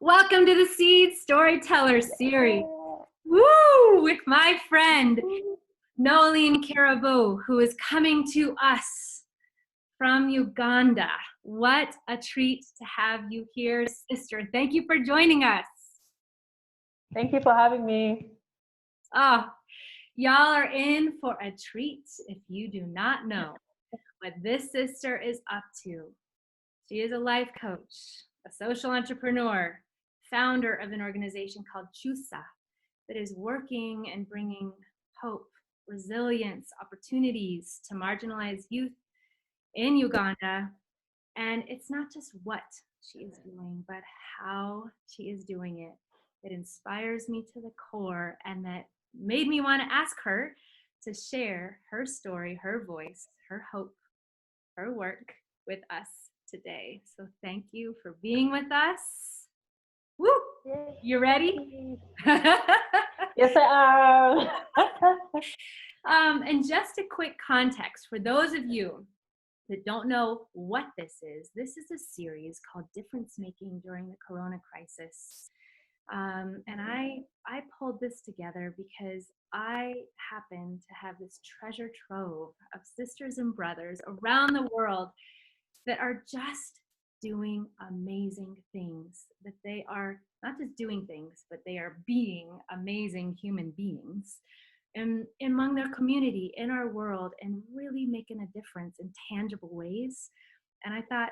Welcome to the Seeds Storyteller Series. Woo! With my friend, Noeline Kirabo, who is coming to us from Uganda. What a treat to have you here, sister. Thank you for joining us. Thank you for having me. Oh, y'all are in for a treat if you do not know what this sister is up to. She is a life coach, a social entrepreneur, founder of an organization called Kyusa that is working and bringing hope, resilience, opportunities to marginalized youth in Uganda. And it's not just what she is doing, but how she is doing it. It inspires me to the core, and that made me want to ask her to share her story, her voice, her hope, her work with us today. So thank you for being with us. Woo! Yay. You ready? Yes, I am. And just a quick context for those of you that don't know what this is a series called Difference Making During the Corona Crisis. And I pulled this together because I happen to have this treasure trove of sisters and brothers around the world that are just doing amazing things, that they are not just doing things, but they are being amazing human beings and among their community, in our world, and really making a difference in tangible ways. And I thought,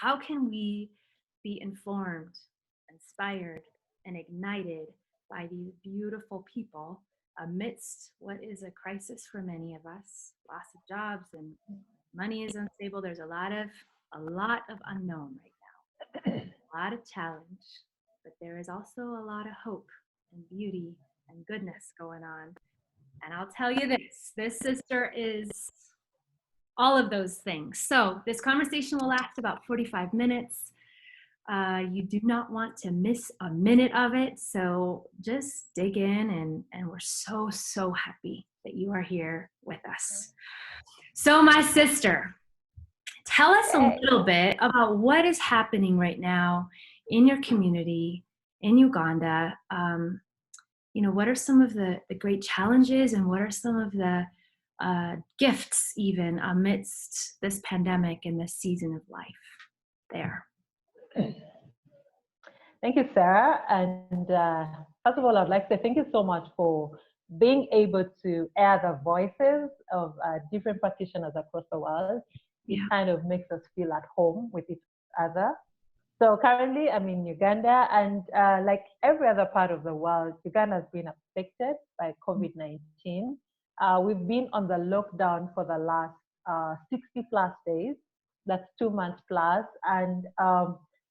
how can we be informed, inspired, and ignited by these beautiful people amidst what is a crisis for many of us, loss of jobs and money is unstable. There's a lot of unknown right now, a lot of challenge, but there is also a lot of hope and beauty and goodness going on. And I'll tell you this sister is all of those things. So this conversation will last about 45 minutes. You do not want to miss a minute of it. So just dig in, and we're so happy that you are here with us. So my sister, tell us a little bit about what is happening right now in your community in Uganda. What are some of the great challenges, and what are some of the gifts even amidst this pandemic and this season of life there? Thank you, Sarah. And first of all, I'd like to say thank you so much for being able to air the voices of different practitioners across the world. It kind of makes us feel at home with each other. So currently I'm in Uganda, and like every other part of the world, Uganda has been affected by COVID-19. We've been on the lockdown for the last 60 plus days. That's 2 months plus. And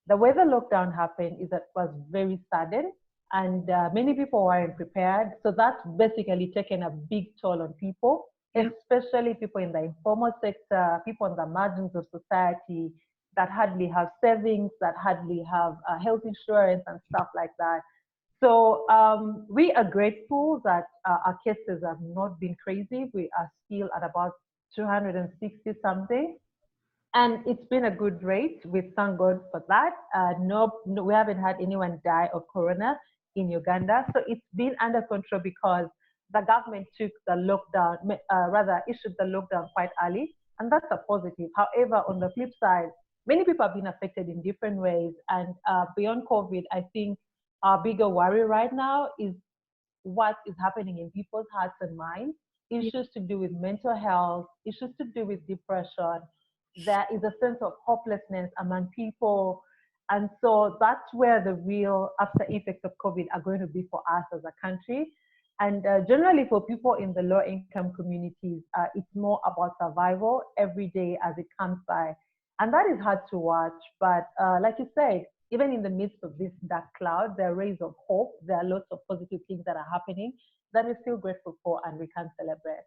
the way the lockdown happened is that it was very sudden, and many people weren't prepared. So that's basically taken a big toll on people, especially people in the informal sector, people on the margins of society that hardly have savings, that hardly have health insurance and stuff like that. So we are grateful that our cases have not been crazy. We are still at about 260 something. And it's been a good rate. We thank God for that. No, we haven't had anyone die of corona in Uganda. So it's been under control because the government took the lockdown, issued the lockdown quite early. And that's a positive. However, on the flip side, many people have been affected in different ways. And beyond COVID, I think our bigger worry right now is what is happening in people's hearts and minds. Issues to do with mental health, issues to do with depression. There is a sense of hopelessness among people. And so that's where the real after effects of COVID are going to be for us as a country. And generally for people in the low income communities, it's more about survival every day as it comes by. And that is hard to watch. But like you said, even in the midst of this dark cloud, there are rays of hope. There are lots of positive things that are happening that we're still grateful for and we can celebrate.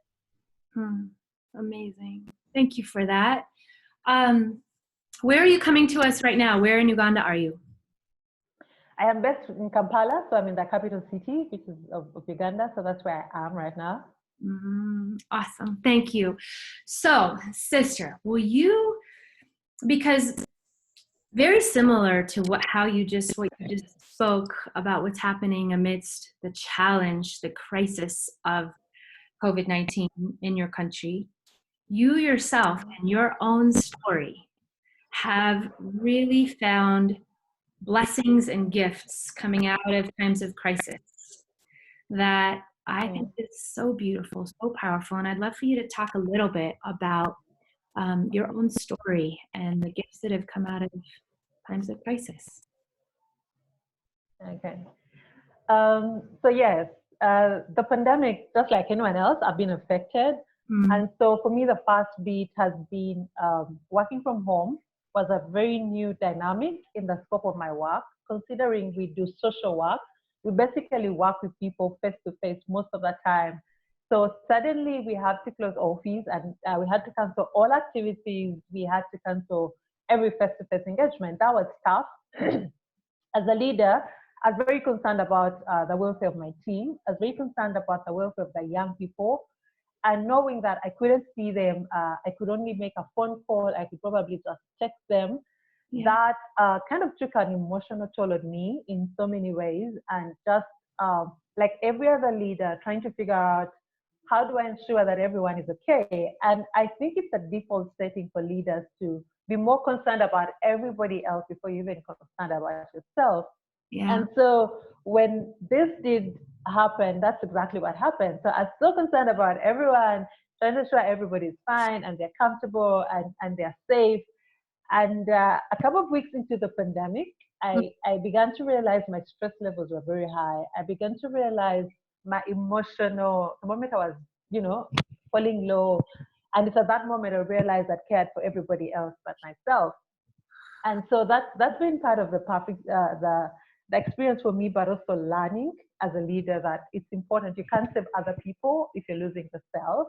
Amazing. Thank you for that. Where are you coming to us right now? Where in Uganda are you? I am based in Kampala, so I'm in the capital city, which is of Uganda. So that's where I am right now. Awesome. Thank you. So, sister, will you, because Very similar to what you just spoke about what's happening amidst the challenge, the crisis of COVID-19 in your country. You yourself and your own story have really found blessings and gifts coming out of times of crisis that I think is so beautiful, so powerful. And I'd love for you to talk a little bit about your own story and the gifts that have come out of times of crisis. Okay. So yes, the pandemic, just like anyone else, I've been affected. And so for me, the first beat has been working from home was a very new dynamic in the scope of my work, considering we do social work. We basically work with people face to face most of the time. So suddenly we have to close office and we had to cancel all activities. We had to cancel every face-to-face engagement. That was tough. As a leader, I was very concerned about the welfare of my team. I was very concerned about the welfare of the young people. And knowing that I couldn't see them, I could only make a phone call, I could probably just text them. Yeah. That kind of took an emotional toll on me in so many ways. And just like every other leader, trying to figure out how do I ensure that everyone is okay? And I think it's a default setting for leaders to be more concerned about everybody else before you even concerned about yourself. Yeah. And so when this did happen, that's exactly what happened. So I was so concerned about everyone, trying to ensure everybody's fine and they're comfortable and they're safe. And a couple of weeks into the pandemic, I began to realize my stress levels were very high. I began to realize my the moment I was, falling low. And it's at that moment I realized I cared for everybody else but myself. And so that's been part of the experience for me, but also learning as a leader that it's important. You can't save other people if you're losing yourself.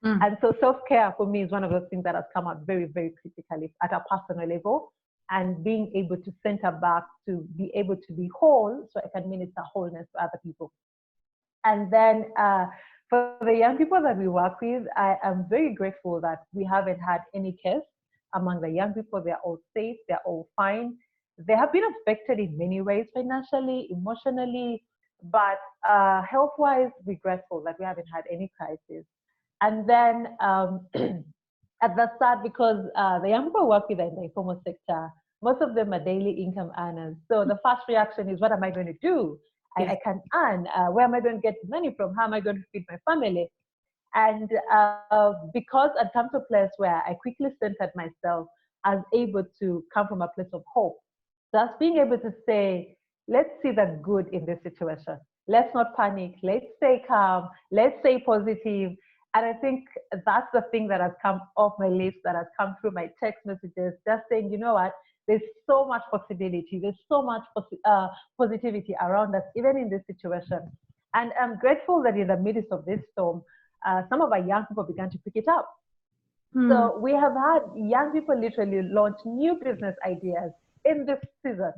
And so self-care for me is one of those things that has come out very, very critically at a personal level, and being able to center back to be able to be whole so I can minister wholeness to other people. And then for the young people that we work with, I am very grateful that we haven't had any case among the young people. They're all safe, they're all fine. They have been affected in many ways, financially, emotionally, but health-wise, we're grateful that we haven't had any crisis. And then at the start, because the young people work with in the informal sector, most of them are daily income earners. So the first reaction is, what am I going to do? I can't earn. Where am I going to get money from? How am I going to feed my family? And because I'd come to a place where I quickly centered myself, I was able to come from a place of hope. Just being able to say, let's see the good in this situation. Let's not panic. Let's stay calm. Let's stay positive. And I think that's the thing that has come off my lips, that has come through my text messages, just saying, you know what, there's so much possibility. There's so much positivity around us, even in this situation. And I'm grateful that in the midst of this storm, some of our young people began to pick it up. So we have had young people literally launch new business ideas in this season.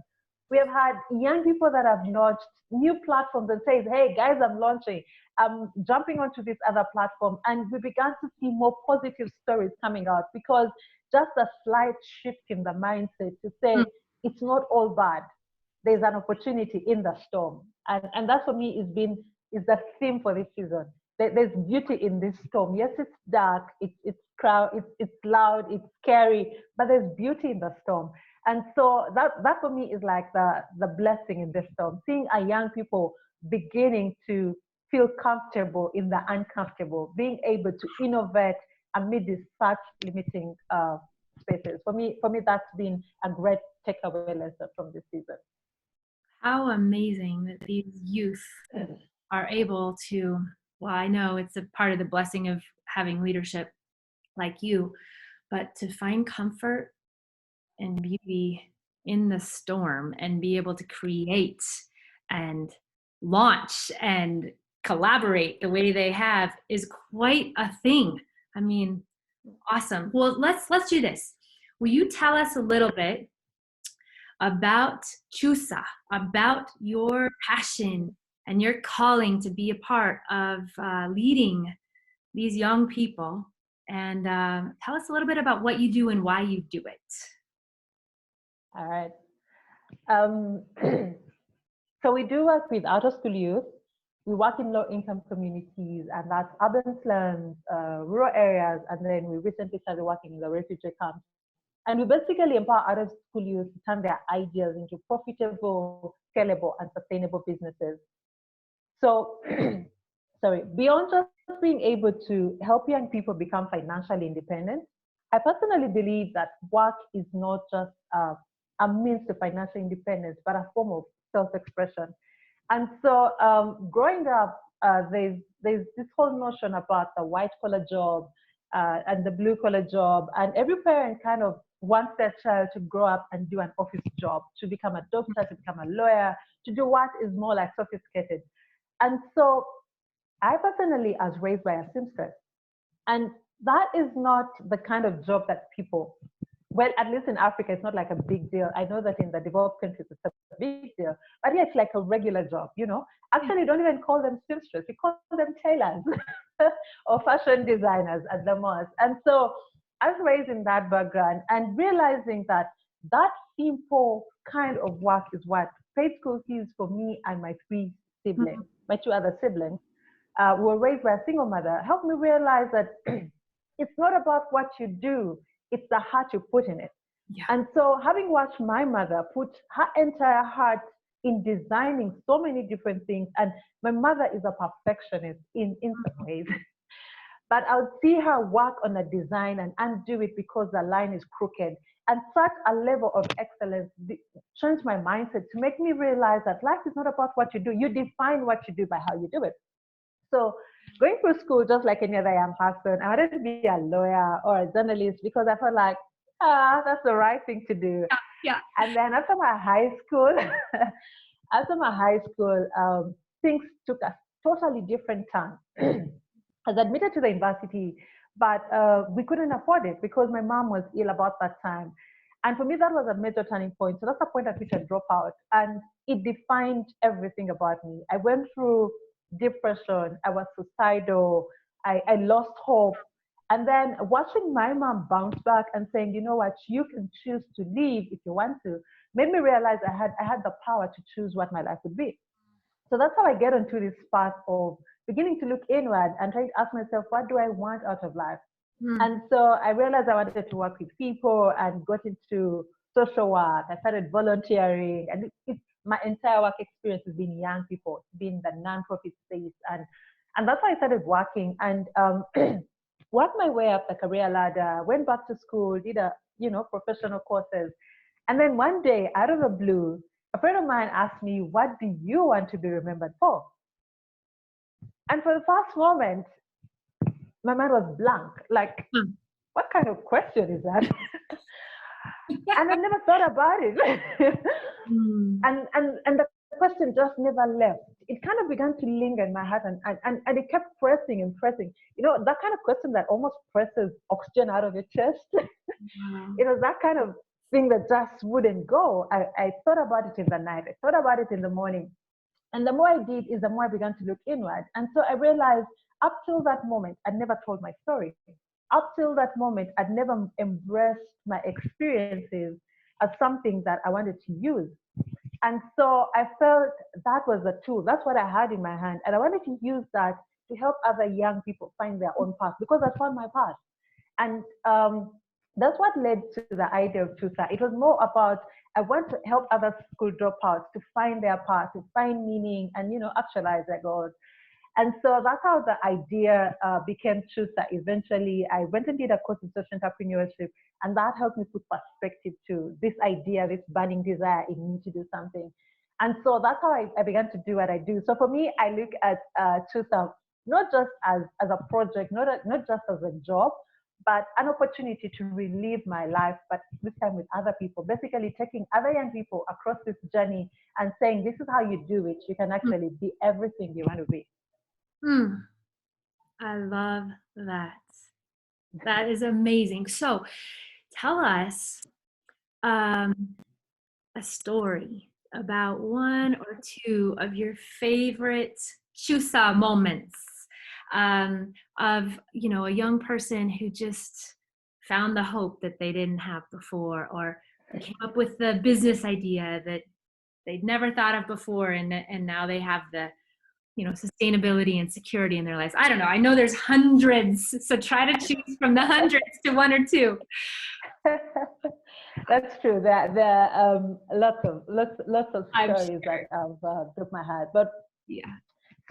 We have had young people that have launched new platforms and says, hey, guys, I'm jumping onto this other platform. And we began to see more positive stories coming out, because just a slight shift in the mindset to say, it's not all bad. There's an opportunity in the storm. And that for me is the theme for this season. There's beauty in this storm. Yes, it's dark, it's crowded, it's loud, it's scary, but there's beauty in the storm. And so that for me is like the blessing in this storm, seeing our young people beginning to feel comfortable in the uncomfortable, being able to innovate amid these such limiting spaces. For me, that's been a great takeaway lesson from this season. How amazing that these youth are able to, well, I know it's a part of the blessing of having leadership like you, but to find comfort and beauty in the storm and be able to create and launch and collaborate the way they have is quite a thing. I mean, awesome. Well, let's do this. Will you tell us a little bit about Kyusa, about your passion and your calling to be a part of leading these young people, and tell us a little bit about what you do and why you do it. All right. Um, so we do work with out-of-school youth. We work in low-income communities, and that's urban slums, rural areas, and then we recently started working in the refugee camps. And we basically empower out-of-school youth to turn their ideas into profitable, scalable, and sustainable businesses. So, sorry, beyond just being able to help young people become financially independent, I personally believe that work is not just a means to financial independence, but a form of self-expression. And so, growing up, there's this whole notion about the white collar job and the blue collar job, and every parent kind of wants their child to grow up and do an office job, to become a doctor, to become a lawyer, to do what is more like sophisticated. And so I personally was raised by a seamstress. And that is not the kind of job that people, well, at least in Africa, it's not like a big deal. I know that in the developed countries, it's a big deal. But yeah, it's like a regular job, you know? Actually, don't even call them seamstress. We call them tailors or fashion designers at the most. And so I was raised in that background and realizing that that simple kind of work is what paid school fees for me and my three siblings, my two other siblings, were raised by a single mother, helped me realize that it's not about what you do, it's the heart you put in it. Yeah. And so having watched my mother put her entire heart in designing so many different things, and my mother is a perfectionist in some ways, but I would see her work on a design and undo it because the line is crooked. And such a level of excellence changed my mindset to make me realize that life is not about what you do. You define what you do by how you do it. So going through school, just like any other young person, I wanted to be a lawyer or a journalist because I felt like, that's the right thing to do. Yeah. And then after my high school, things took a totally different turn. I was admitted to the university, but we couldn't afford it because my mom was ill about that time. And for me, that was a major turning point. So that's the point at which I dropped out. And it defined everything about me. I went through depression. I was suicidal. I lost hope. And then watching my mom bounce back and saying, you know what, you can choose to leave if you want to, made me realize I had the power to choose what my life would be. So that's how I get onto this path of beginning to look inward and trying to ask myself, what do I want out of life? And so I realized I wanted to work with people and got into social work. I started volunteering, and my entire work experience has been young people, it's been the nonprofit space, and that's how I started working and worked my way up the career ladder. Went back to school, did professional courses, and then one day, out of the blue, a friend of mine asked me, "What do you want to be remembered for?" And for the first moment, my mind was blank. Like, what kind of question is that? And I never thought about it. and the question just never left. It kind of began to linger in my heart and it kept pressing and pressing. You know, that kind of question that almost presses oxygen out of your chest. It was that kind of thing that just wouldn't go. I thought about it in the night. I thought about it in the morning. And the more I did is the more I began to look inward. And so I realized up till that moment, I'd never told my story. Up till that moment, I'd never embraced my experiences as something that I wanted to use. And so I felt that was the tool. That's what I had in my hand. And I wanted to use that to help other young people find their own path because I found my path. And that's what led to the idea of Kyusa. It was more about I want to help other school dropouts to find their path, to find meaning, and actualize their goals. And so that's how the idea became Kyusa. Eventually, I went and did a course in social entrepreneurship, and that helped me put perspective to this idea, this burning desire in me to do something. And so that's how I began to do what I do. So for me, I look at Kyusa not just as a project, not just as a job, but an opportunity to relive my life, but this time with other people, basically taking other young people across this journey and saying, this is how you do it. You can actually be everything you want to be. I love that. That is amazing. So tell us a story about one or two of your favorite Kyusa moments of a young person who just found the hope that they didn't have before, or came up with the business idea that they'd never thought of before, and now they have the, you know, sustainability and security in their lives. I don't know. I know there's hundreds, so try to choose from the hundreds to one or two. That's true. There lots of stories that broke my heart. But yeah.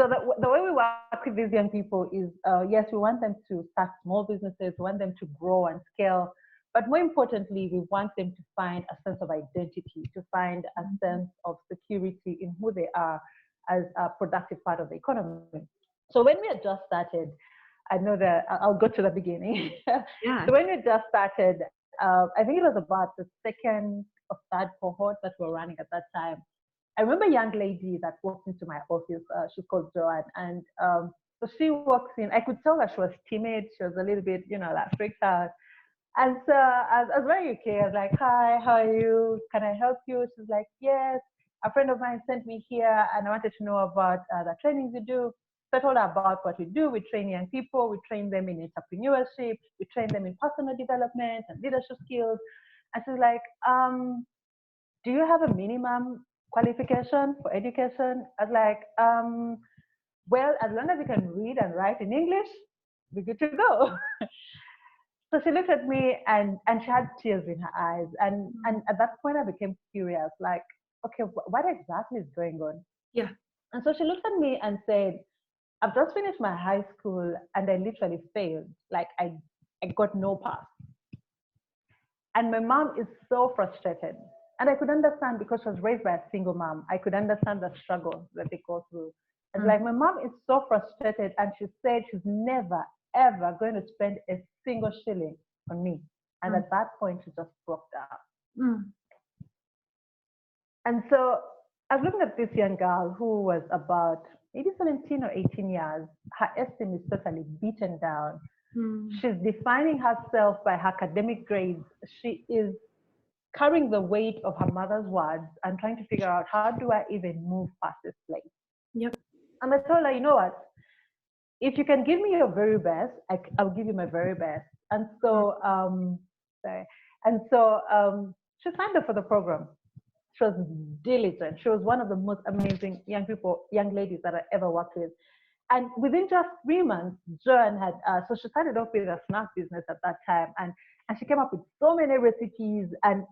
So the way we work with these young people is, yes, we want them to start small businesses, we want them to grow and scale, but more importantly, we want them to find a sense of identity, to find a sense of security in who they are as a productive part of the economy. So when we had just started, I know that I'll go to the beginning. Yeah. So when we just started, I think it was about the second or third cohort that we were running at that time. I remember a young lady that walked into my office. She's called Joanne, and so she walks in. I could tell that she was timid. She was a little bit, you know, like freaked out. And so I was very okay. I was like, "Hi, how are you? Can I help you?" She's like, "Yes. A friend of mine sent me here, and I wanted to know about the trainings you do." So I told her about what we do. We train young people. We train them in entrepreneurship. We train them in personal development and leadership skills. And she's like, "Do you have a minimum qualification for education?" I was like, "Well, as long as you can read and write in English, we're good to go." So she looked at me and she had tears in her eyes. And at that point, I became curious, like, okay, what exactly is going on? Yeah. And so she looked at me and said, "I've just finished my high school and I literally failed. Like, I got no pass. And my mom is so frustrated." And I could understand because she was raised by a single mom. I could understand the struggle that they go through. And like, my mom is so frustrated, and she said she's never, ever going to spend a single shilling on me. And at that point, she just broke down. And so I was looking at this young girl who was about maybe 17 or 18 years. Her esteem is totally beaten down. She's defining herself by her academic grades. She is carrying the weight of her mother's words and trying to figure out, how do I even move past this place? Yep. And I told her, "You know what? If you can give me your very best, I'll give you my very best." And so, she signed up for the program. She was diligent. She was one of the most amazing young ladies that I ever worked with. And within just 3 months, Joanne had, so she started off with a snack business at that time. And she came up with so many recipes, and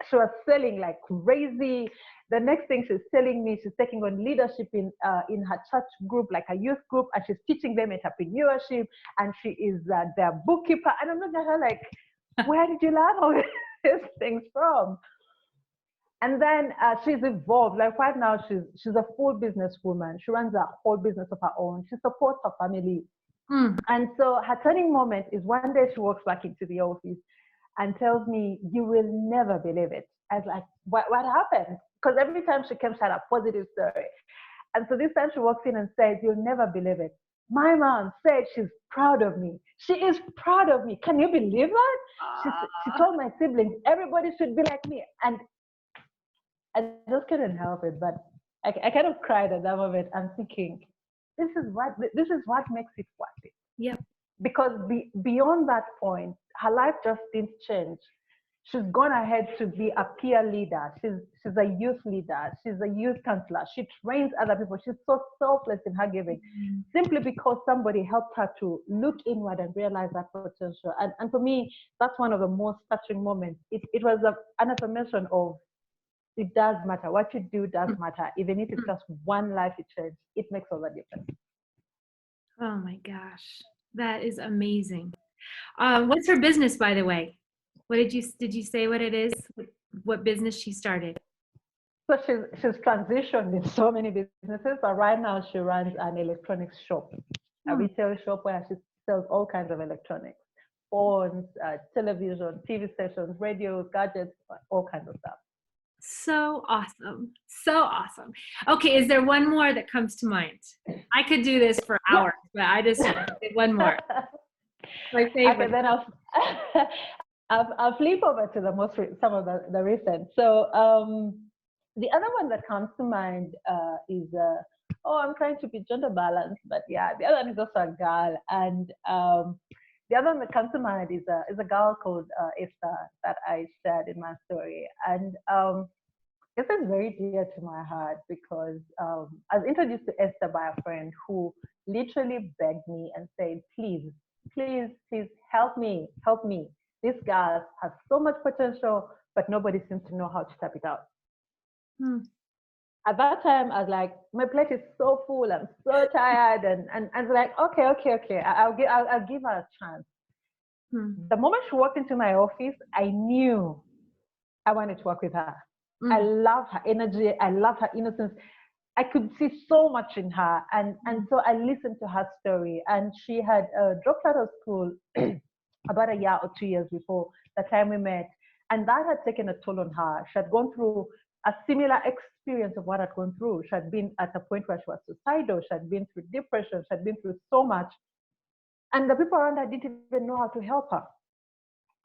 she was selling like crazy. The next thing she's telling me, she's taking on leadership in her church group, like a youth group, and she's teaching them entrepreneurship, and she is their bookkeeper. And I'm looking at her like, where did you learn all these things from? And then she's evolved. Like right now, she's a full businesswoman. She runs a whole business of her own. She supports her family. And so her turning moment is one day she walks back into the office and tells me, "You will never believe it." I was like, what happened? Because every time she came, she had a positive story. And so this time she walks in and says, "You'll never believe it. My mom said she's proud of me. She is proud of me. Can you believe that? She told my siblings, everybody should be like me." And I just couldn't help it, but I kind of cried at that moment. I'm thinking, this is what makes it worth it. Yeah. Because beyond that point, her life just didn't change. She's gone ahead to be a peer leader. She's a youth leader. She's a youth counselor. She trains other people. She's so selfless in her giving, simply because somebody helped her to look inward and realize that potential. And for me, that's one of the most touching moments. It was an affirmation of, it does matter. What you do does matter. Even if it's just one life you change, it makes all the difference. Oh my gosh, that is amazing. What's her business, by the way? What did you say what it is? What business she started? So she's transitioned in so many businesses, but right now she runs an electronics shop, a retail shop where she sells all kinds of electronics, phones, television, TV stations, radios, gadgets, all kinds of stuff. So awesome. So awesome. Okay, is there one more that comes to mind? I could do this for hours, but I just did one more. My favorite. Okay, then I'll flip over to some of the recent. So the other one that comes to mind is, I'm trying to be gender balanced, but yeah, the other one is also a girl. And The other one that comes to mind is a girl called Esther that I shared in my story. And this is very dear to my heart because I was introduced to Esther by a friend who literally begged me and said, please, please, please help me, help me. This girl has so much potential, but nobody seems to know how to tap it out. At that time, I was like, my plate is so full, I'm so tired. And I was like, okay, I'll give her a chance. The moment she walked into my office, I knew I wanted to work with her. I love her energy. I love her innocence. I could see so much in her. And so I listened to her story. And she had dropped out of school about a year or 2 years before the time we met. And that had taken a toll on her. She had gone through a similar experience of what I'd gone through. She had been at a point where she was suicidal. She had been through depression. She had been through so much. And the people around her didn't even know how to help her.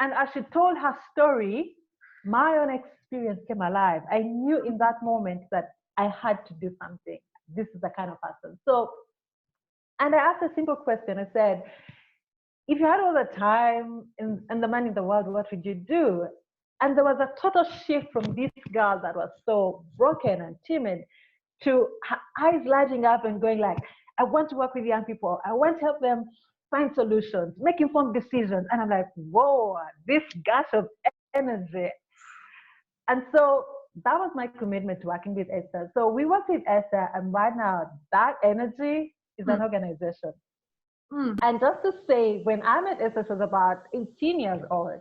And as she told her story, my own experience came alive. I knew in that moment that I had to do something. This is the kind of person. So, and I asked a simple question. I said, if you had all the time and the money in the world, what would you do? And there was a total shift from this girl that was so broken and timid to her eyes lighting up and going like, I want to work with young people. I want to help them find solutions, make informed decisions. And I'm like, whoa, this gush of energy. And so that was my commitment to working with Esther. So we worked with Esther, and right now that energy is an organization. And just to say, when I met Esther, she was about 18 years old.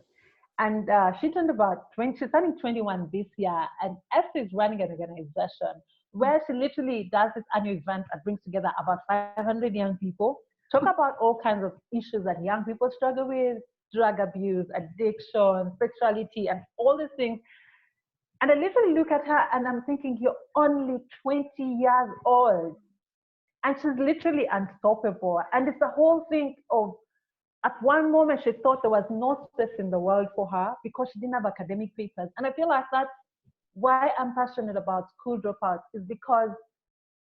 And she turned about 20, she's turning 21 this year. And Esther is running an organization where she literally does this annual event that brings together about 500 young people, talk about all kinds of issues that young people struggle with, drug abuse, addiction, sexuality, and all these things. And I literally look at her and I'm thinking, you're only 20 years old. And she's literally unstoppable. And it's the whole thing of, at one moment, she thought there was no space in the world for her because she didn't have academic papers. And I feel like that's why I'm passionate about school dropouts, is because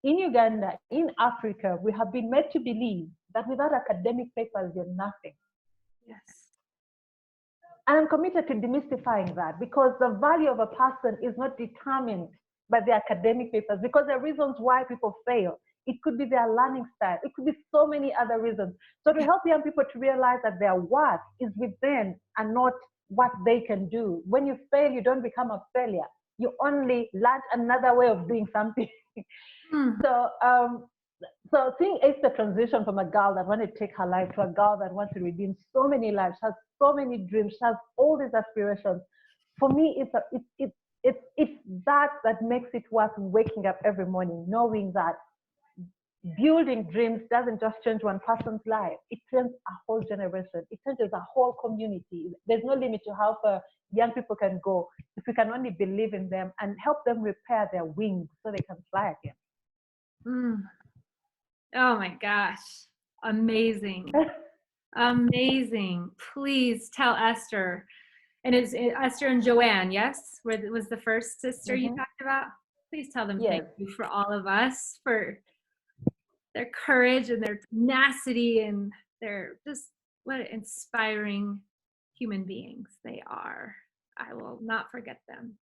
in Uganda, in Africa, we have been made to believe that without academic papers, you're nothing. Yes. And I'm committed to demystifying that, because the value of a person is not determined by their academic papers, because there are reasons why people fail. It could be their learning style. It could be so many other reasons. So to help young people to realize that their worth is within and not what they can do. When you fail, you don't become a failure. You only learn another way of doing something. So seeing Esther transition from a girl that wanted to take her life to a girl that wants to redeem so many lives, has so many dreams, has all these aspirations. For me, it's that makes it worth waking up every morning, knowing that building dreams doesn't just change one person's life. It changes a whole generation. It changes a whole community. There's no limit to how far young people can go if we can only believe in them and help them repair their wings so they can fly again. Oh my gosh. Amazing. Amazing. Please tell Esther. And it's Esther and Joanne, yes? Was the first sister you talked about? Please tell them thank you for all of us, for their courage and their tenacity, and they're just what inspiring human beings they are. I will not forget them.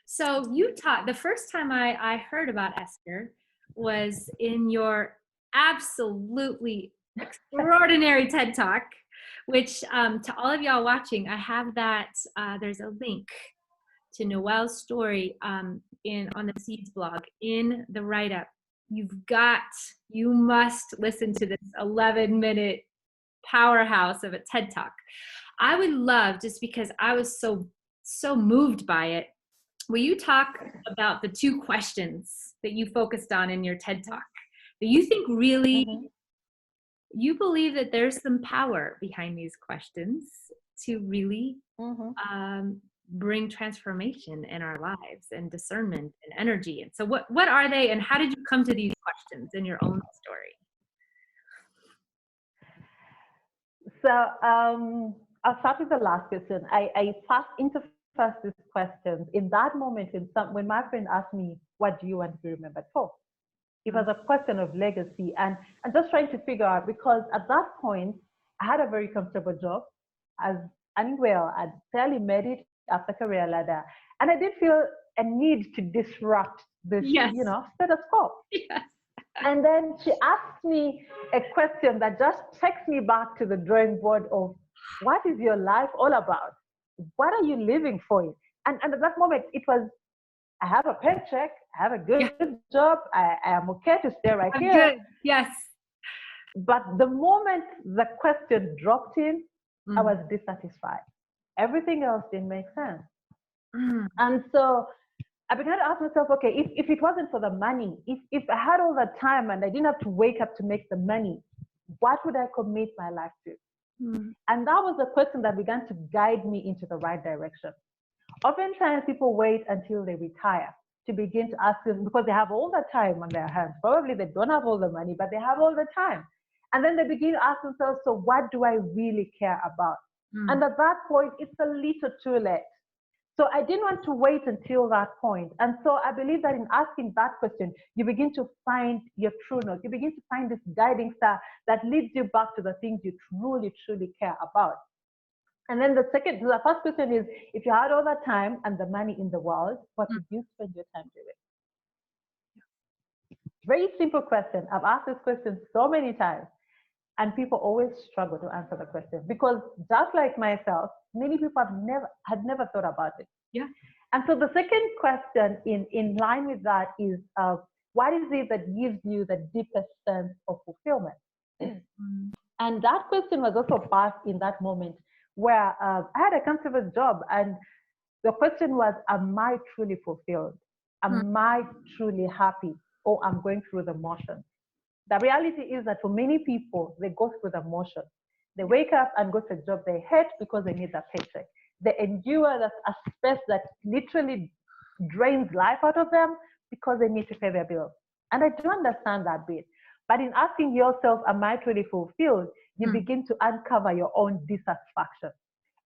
So you taught, the first time I heard about Esther was in your absolutely extraordinary TED Talk, which to all of y'all watching, I have that, there's a link to Noelle's story on the Seeds blog in the write-up. You must listen to this 11-minute powerhouse of a TED Talk. I would love, just because I was so moved by it, will you talk about the 2 questions that you focused on in your TED Talk that you think really, you believe that there's some power behind these questions to really bring transformation in our lives and discernment and energy. And so what are they, and how did you come to these questions in your own story? So I'll start with the last question. I first interfaced these questions in that moment when my friend asked me, what do you want to be remembered for? It was a question of legacy and just trying to figure out, because at that point, I had a very comfortable job. As unwell, I'd barely made it after career ladder, and I did feel a need to disrupt this, Yes. status quo. Yes. And then she asked me a question that just takes me back to the drawing board of what is your life all about? What are you living for? And at that moment, it was, I have a paycheck, I have a good job, I am okay to stay right I'm here. good. Yes. But the moment the question dropped in, I was dissatisfied. Everything else didn't make sense. And so I began to ask myself, okay, if it wasn't for the money, if I had all the time and I didn't have to wake up to make the money, what would I commit my life to? And that was the question that began to guide me into the right direction. Oftentimes people wait until they retire to begin to ask them, because they have all the time on their hands. Probably they don't have all the money, but they have all the time. And then they begin to ask themselves, so what do I really care about? And at that point, it's a little too late. So I didn't want to wait until that point. And so I believe that in asking that question, you begin to find your true north. You begin to find this guiding star that leads you back to the things you truly, truly care about. And then the first question is, if you had all the time and the money in the world, what would you spend your time doing? Very simple question. I've asked this question so many times, and people always struggle to answer the question because, just like myself, many people had never thought about it. Yeah. And so the second question in line with that is, what is it that gives you the deepest sense of fulfillment? And that question was also asked in that moment where I had a comfortable job, and the question was, am I truly fulfilled? Am I truly happy? Or I'm going through the motions? The reality is that for many people, they go through the motions. They wake up and go to a job they hate because they need that paycheck. They endure that a space that literally drains life out of them because they need to pay their bills. And I do understand that bit. But in asking yourself, am I truly fulfilled? You begin to uncover your own dissatisfaction.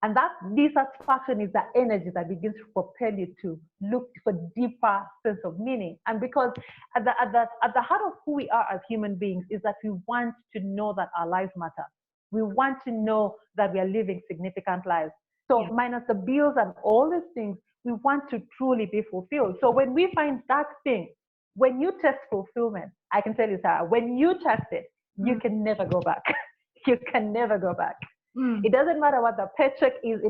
And that dissatisfaction is the energy that begins to propel you to look for deeper sense of meaning. And because at the heart of who we are as human beings is that we want to know that our lives matter. We want to know that we are living significant lives. So minus the bills and all these things, we want to truly be fulfilled. So when we find that thing, when you test fulfillment, I can tell you, Sarah, when you test it, you can never go back. You can never go back. It doesn't matter what the paycheck is.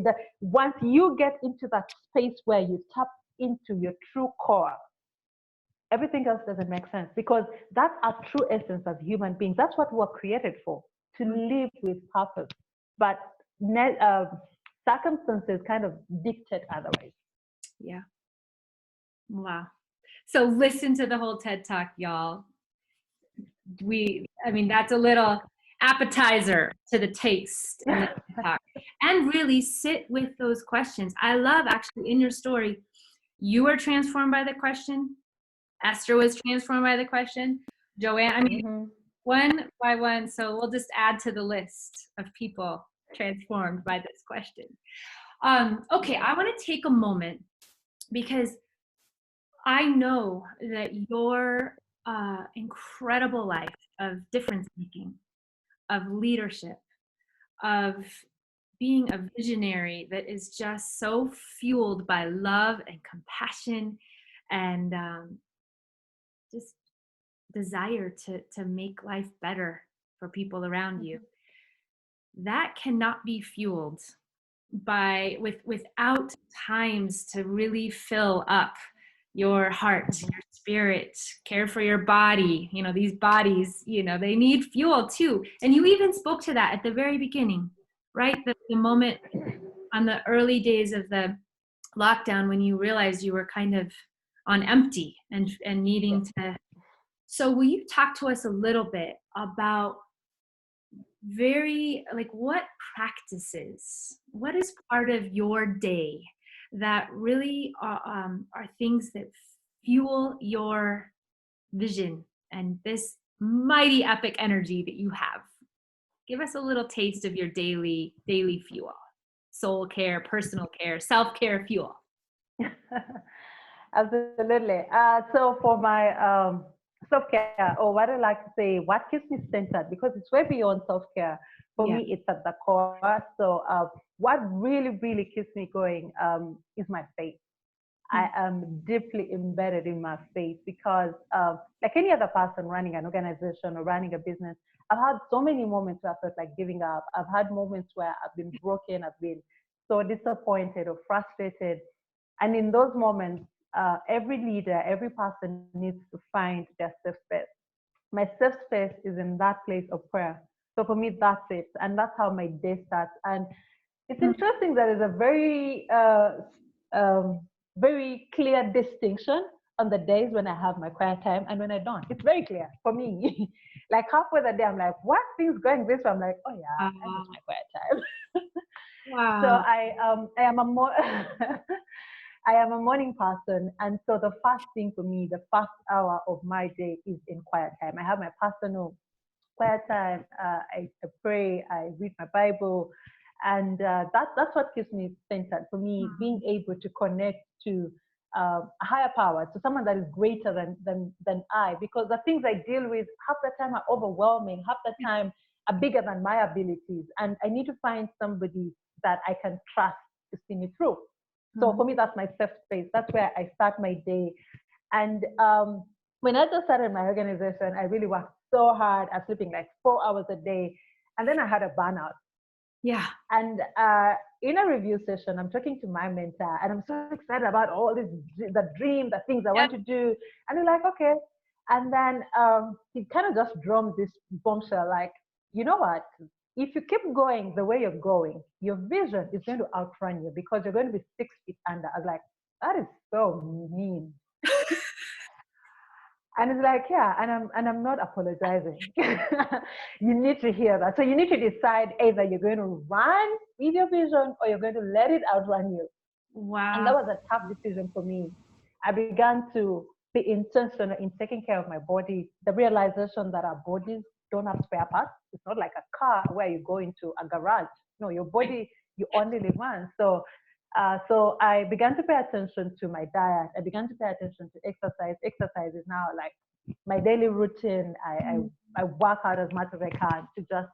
Once you get into that space where you tap into your true core, everything else doesn't make sense because that's our true essence as human beings. That's what we're created for, to live with purpose. But circumstances kind of dictate otherwise. Yeah. Wow. So listen to the whole TED Talk, y'all. That's a little appetizer to the taste in the TED Talk. And really sit with those questions. I love, actually, in your story, you were transformed by the question. Esther was transformed by the question. Joanne, one by one. So we'll just add to the list of people transformed by this question. Okay, I want to take a moment because I know that your incredible life of difference making, of leadership, of being a visionary that is just so fueled by love and compassion and just desire to make life better for people around you. That cannot be fueled without times to really fill up your heart, your spirit, care for your body. These bodies, they need fuel too. And you even spoke to that at the very beginning, right? The moment on the early days of the lockdown when you realized you were kind of on empty and needing to. So will you talk to us a little bit about what practices, what is part of your day that really are things that fuel your vision and this mighty epic energy that you have? Give us a little taste of your daily fuel, soul care, personal care, self-care fuel. Absolutely. So for my self-care, or what I like to say, what keeps me centered, because it's way beyond self-care. For Yeah. me, it's at the core. So what really, really keeps me going is my faith. I am deeply embedded in my faith because, like any other person running an organization or running a business, I've had so many moments where I felt like giving up. I've had moments where I've been broken, I've been so disappointed or frustrated. And in those moments, every leader, every person needs to find their safe space. My safe space is in that place of prayer. So for me, that's it. And that's how my day starts. And it's interesting that there's a um, very clear distinction on the days when I have my quiet time and when I don't. It's very clear for me. Like halfway the day, I'm like, what things going this way? I'm like, oh yeah, I miss my quiet time. So Wow. I am a I am a morning person, and so the first thing for me, the first hour of my day is in quiet time. I have my personal quiet time. I pray, I read my Bible, and that's what keeps me centered. For me, being able to connect to a higher power, to someone that is greater than I, because the things I deal with half the time are overwhelming, half the time are bigger than my abilities, and I need to find somebody that I can trust to see me through. So for me, that's my safe space. That's where I start my day. And when I just started my organization, I really worked so hard. I was sleeping like 4 hours a day. And then I had a burnout. Yeah. And in a review session, I'm talking to my mentor, and I'm so excited about all this, the dream, the things I want to do. And we're like, okay. And then he kind of just drummed this bombshell, like, you know what? If you keep going the way you're going, your vision is going to outrun you because you're going to be 6 feet under. I was like, that is so mean. And it's like, yeah, and I'm not apologizing. You need to hear that. So you need to decide either you're going to run with your vision or you're going to let it outrun you. And that Wow. was a tough decision for me. I began to be intentional in taking care of my body. The realization that our bodies don't have spare parts. It's not like a car where you go into a garage. No, your body, you only live once. So I began to pay attention to my diet. I began to pay attention to exercise. Exercise is now like my daily routine. I work out as much as I can to just,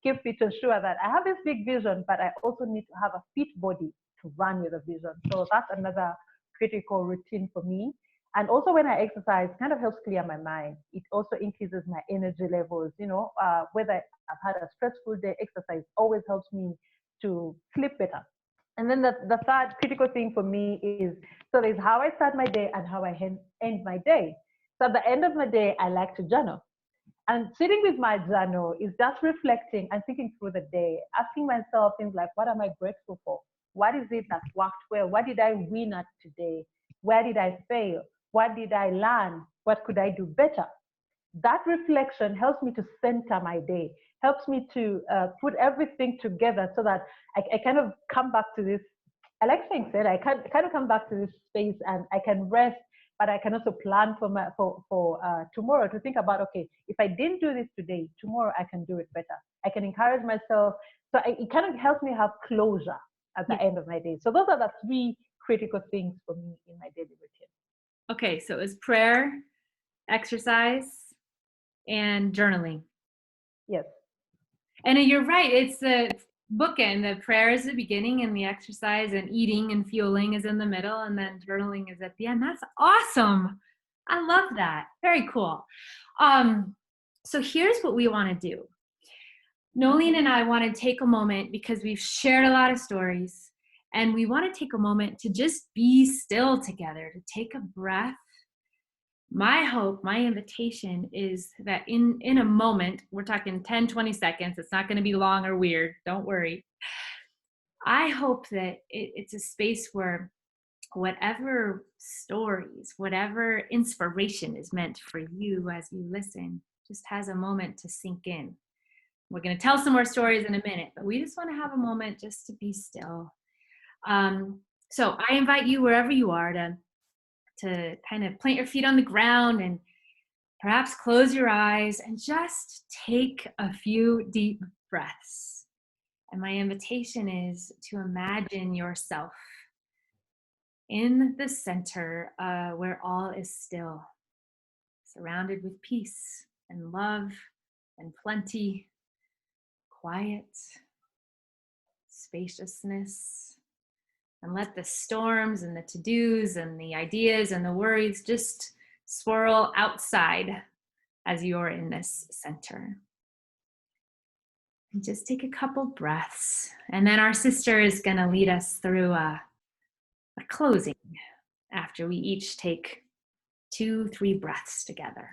keep fit, to ensure that I have this big vision, but I also need to have a fit body to run with a vision. So that's another critical routine for me. And also when I exercise, it kind of helps clear my mind. It also increases my energy levels. Whether I've had a stressful day, exercise always helps me to sleep better. And then the third critical thing for me is, so there's how I start my day and how I end my day. So at the end of my day, I like to journal. And sitting with my journal is just reflecting and thinking through the day, asking myself things like, what am I grateful for? What is it that worked well? What did I win at today? Where did I fail? What did I learn? What could I do better? That reflection helps me to center my day, helps me to put everything together so that I kind of come back to this. I like saying that I can kind of come back to this space and I can rest, but I can also plan for tomorrow to think about, okay, if I didn't do this today, tomorrow I can do it better. I can encourage myself. So it kind of helps me have closure at the end of my day. So those are the three critical things for me in my daily routine. Okay, so it was prayer, exercise, and journaling. Yes. And you're right. It's the bookend. The prayer is the beginning, and the exercise and eating and fueling is in the middle, and then journaling is at the end. That's awesome. I love that. Very cool. So here's what we want to do. Noeline and I want to take a moment because we've shared a lot of stories, and we want to take a moment to just be still together, to take a breath. My hope, my invitation is that in a moment, we're talking 10, 20 seconds, it's not going to be long or weird, don't worry. I hope that it's a space where whatever stories, whatever inspiration is meant for you as you listen, just has a moment to sink in. We're going to tell some more stories in a minute, but we just want to have a moment just to be still. So I invite you wherever you are to kind of plant your feet on the ground and perhaps close your eyes and just take a few deep breaths. And my invitation is to imagine yourself in the center where all is still, surrounded with peace and love and plenty, quiet, spaciousness, and let the storms and the to-dos and the ideas and the worries just swirl outside as you're in this center. And just take a couple breaths. And then our sister is going to lead us through a closing after we each take 2-3 breaths together.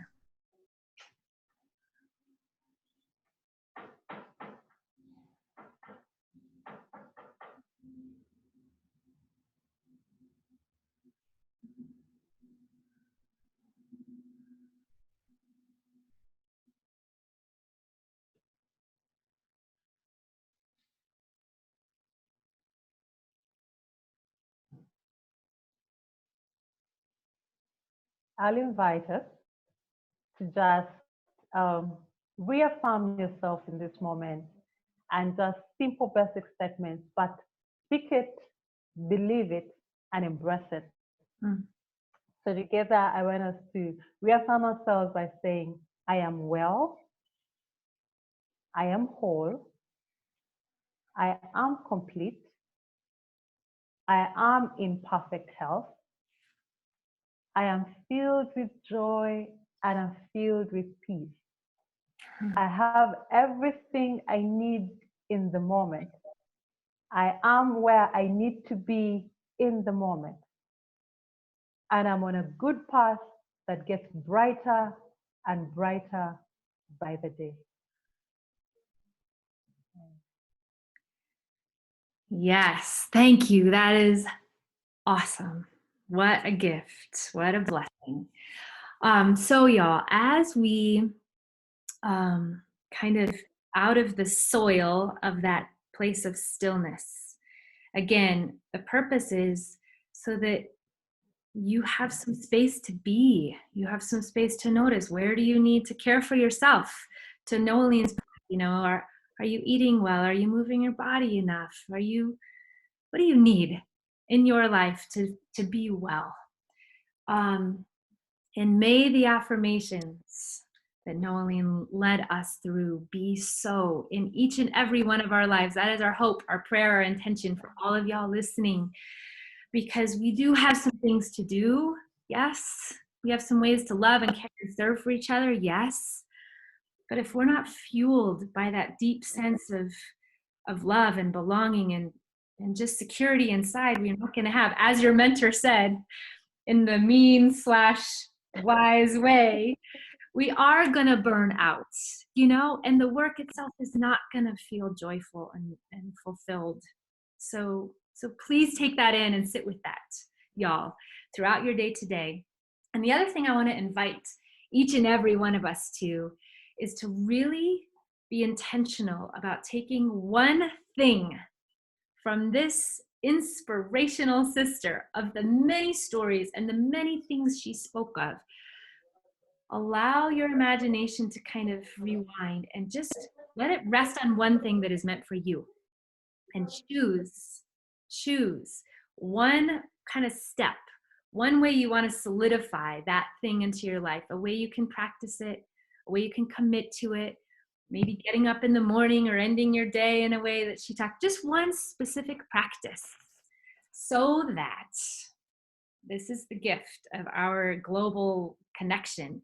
I'll invite us to just reaffirm yourself in this moment and just simple basic statements, but speak it, believe it, and embrace it. So together, I want us to reaffirm ourselves by saying, I am well, I am whole, I am complete, I am in perfect health, I am filled with joy, and I'm filled with peace. I have everything I need in the moment. I am where I need to be in the moment. And I'm on a good path that gets brighter and brighter by the day. Yes, thank you. That is awesome. What a gift. What a blessing. So y'all, as we kind of out of the soil of that place of stillness, again, the purpose is so that you have some space to be. You have some space to notice. Where do you need to care for yourself? To Noeline's, are you eating well? Are you moving your body enough? What do you need in your life to be well? And may the affirmations that Noeline led us through be so in each and every one of our lives. That is our hope, our prayer, our intention for all of y'all listening, because we do have some things to do. Yes, we have some ways to love and care and serve for each other. Yes, but if we're not fueled by that deep sense of love and belonging and just security inside, we're not going to have, as your mentor said, in the mean/wise way, we are going to burn out, and the work itself is not going to feel joyful and fulfilled. So please take that in and sit with that, y'all, throughout your day today. And the other thing I want to invite each and every one of us to is to really be intentional about taking one thing from this inspirational sister of the many stories and the many things she spoke of. Allow your imagination to kind of rewind and just let it rest on one thing that is meant for you. And choose one kind of step, one way you want to solidify that thing into your life, a way you can practice it, a way you can commit to it, maybe getting up in the morning or ending your day in a way that she talked, just one specific practice, so that this is the gift of our global connection.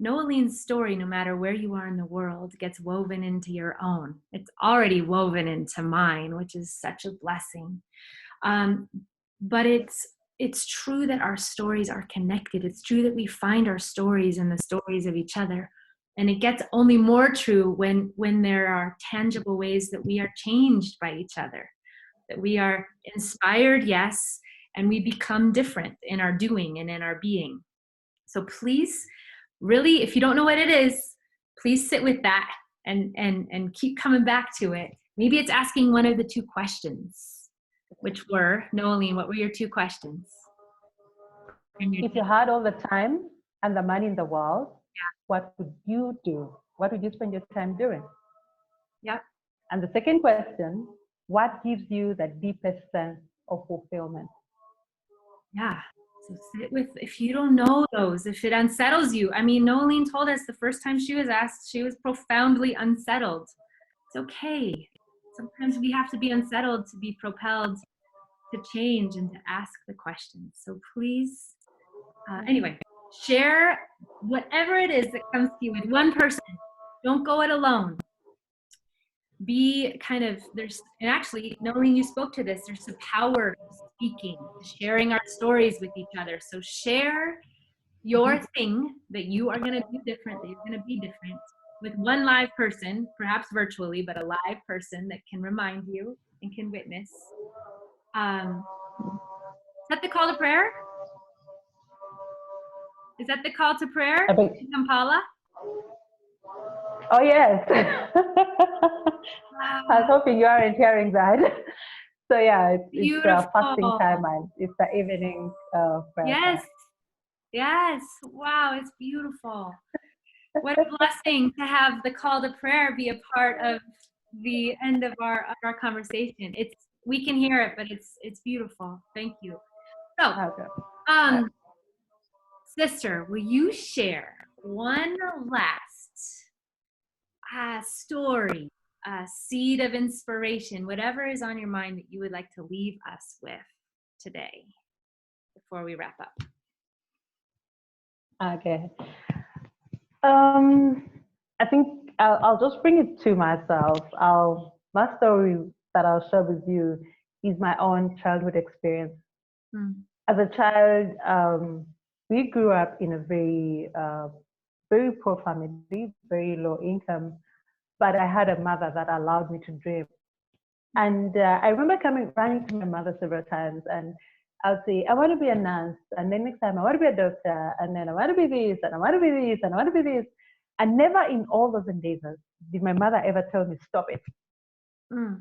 Noeline's story, no matter where you are in the world, gets woven into your own. It's already woven into mine, which is such a blessing. But it's true that our stories are connected. It's true that we find our stories in the stories of each other. And it gets only more true when there are tangible ways that we are changed by each other, that we are inspired, yes, and we become different in our doing and in our being. So please, really, if you don't know what it is, please sit with that and keep coming back to it. Maybe it's asking one of the 2 questions, which were, Noeline, what were your 2 questions? If you had all the time and the money in the world, what would you do? What would you spend your time doing? Yep. And the second question, what gives you the deepest sense of fulfillment? Yeah. So sit with, if you don't know those, if it unsettles you. I mean, Noeline told us the first time she was asked, she was profoundly unsettled. It's okay. Sometimes we have to be unsettled to be propelled to change and to ask the questions. So please, anyway, share whatever it is that comes to you with one person. Don't go it alone. Be kind of, and actually, Noeline, you spoke to this, there's a power to speaking, to sharing our stories with each other. So share your thing that you are going to do different, that you're going to be different, with one live person, perhaps virtually, but a live person that can remind you and can witness. Is that the call to prayer? Is that the call to prayer in Kampala? Oh, yes. Wow. I was hoping you aren't hearing that. So yeah, it's fasting time and it's the evening prayer. Yes. Yes. Wow, it's beautiful. What a blessing to have the call to prayer be a part of the end of our conversation. We can hear it, but it's beautiful. Thank you. So, sister, will you share one last story, a seed of inspiration, whatever is on your mind that you would like to leave us with today before we wrap up? Okay. I think I'll just bring it to myself. My story that I'll share with you is my own childhood experience. As a child, we grew up in a very poor family, very low income, but I had a mother that allowed me to dream. And I remember running to my mother several times, and I would say, I want to be a nurse. And then next time, I want to be a doctor. And then I want to be this, and I want to be this, and I want to be this. And never in all those endeavors did my mother ever tell me, stop it.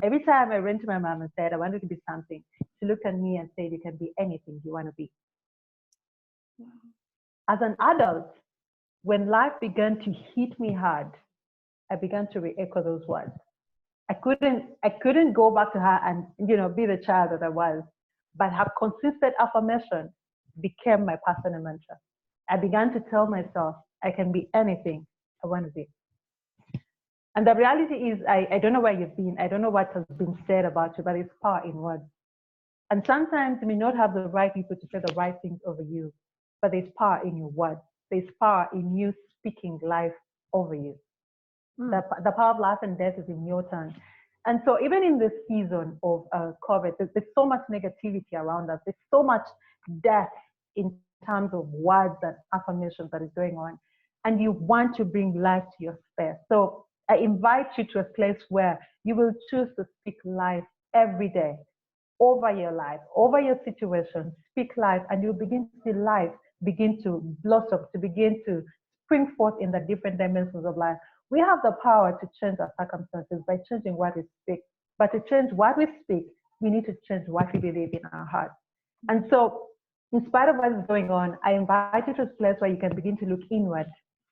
Every time I ran to my mom and said, I wanted to be something, she looked at me and said, you can be anything you want to be. As an adult, when life began to hit me hard, I began to re-echo those words. I couldn't go back to her and be the child that I was, but her consistent affirmation became my personal mantra. I began to tell myself I can be anything I want to be. And the reality is, I don't know where you've been, I don't know what has been said about you, but it's power in words. And sometimes you may not have the right people to say the right things over you, but there's power in your words. There's power in you speaking life over you. The power of life and death is in your tongue. And so even in this season of COVID, there's so much negativity around us. There's so much death in terms of words and affirmations that is going on. And you want to bring life to your space. So I invite you to a place where you will choose to speak life every day over your life, over your situation. Speak life, and you'll begin to see life begin to blossom, to begin to spring forth in the different dimensions of life. We have the power to change our circumstances by changing what we speak. But to change what we speak, we need to change what we believe in our heart. And so, in spite of what is going on, I invite you to a place where you can begin to look inward.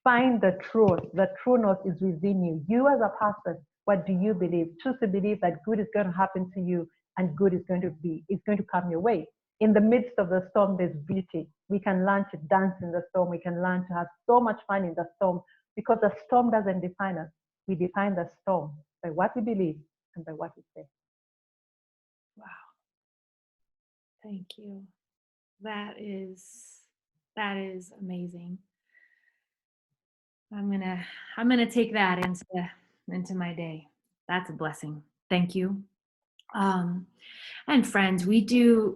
Find the truth. The true north is within you. You as a person, what do you believe? Choose to believe that good is going to happen to you and good is going to come your way. In the midst of the storm, there's beauty. We can learn to dance in the storm. We can learn to have so much fun in the storm, because the storm doesn't define us. We define the storm by what we believe and by what we say. Wow. Thank you. That is amazing. I'm gonna take that into my day. That's a blessing. Thank you. And friends,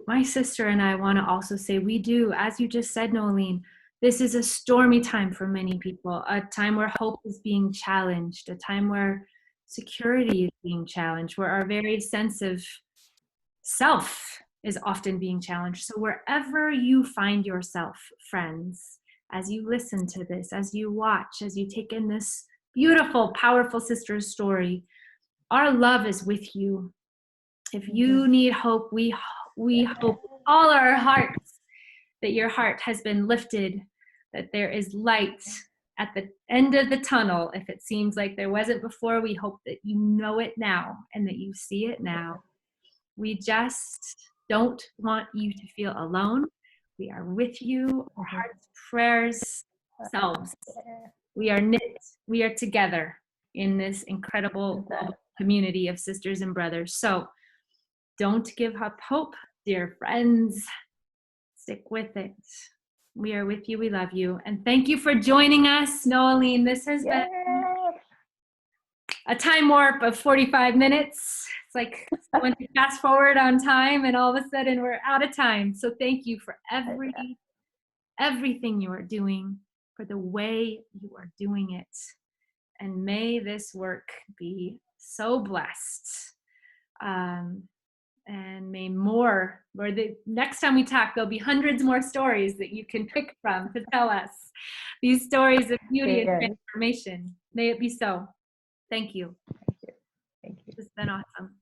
my sister and I want to also say, we do, as you just said, Noeline, this is a stormy time for many people, a time where hope is being challenged, a time where security is being challenged, where our very sense of self is often being challenged. So wherever you find yourself, friends, as you listen to this, as you watch, as you take in this beautiful, powerful sister's story, our love is with you. If you need hope, we hope all our hearts that your heart has been lifted, that there is light at the end of the tunnel. If it seems like there wasn't before, we hope that you know it now and that you see it now. We just don't want you to feel alone. We are with you, our hearts, prayers, selves. We are knit, we are together in this incredible community of sisters and brothers. So don't give up hope, dear friends. Stick with it. We are with you. We love you. And thank you for joining us, Noeline. This has been a time warp of 45 minutes. It's like when you fast forward on time and all of a sudden we're out of time. So thank you for everything you are doing, for the way you are doing it. And may this work be so blessed. And may more, or the next time we talk, there'll be hundreds more stories that you can pick from to tell us these stories of beauty and transformation. May it be so. Thank you. Thank you. It's been awesome.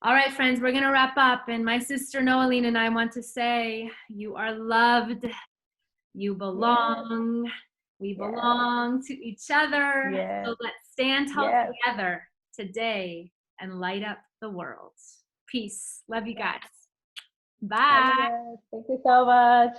All right, friends, we're going to wrap up. And my sister Noeline and I want to say, you are loved. You belong. Yes. We belong to each other. Yes. So let's stand tall together today and light up the world. Peace. Love you guys. Bye. Thank you so much.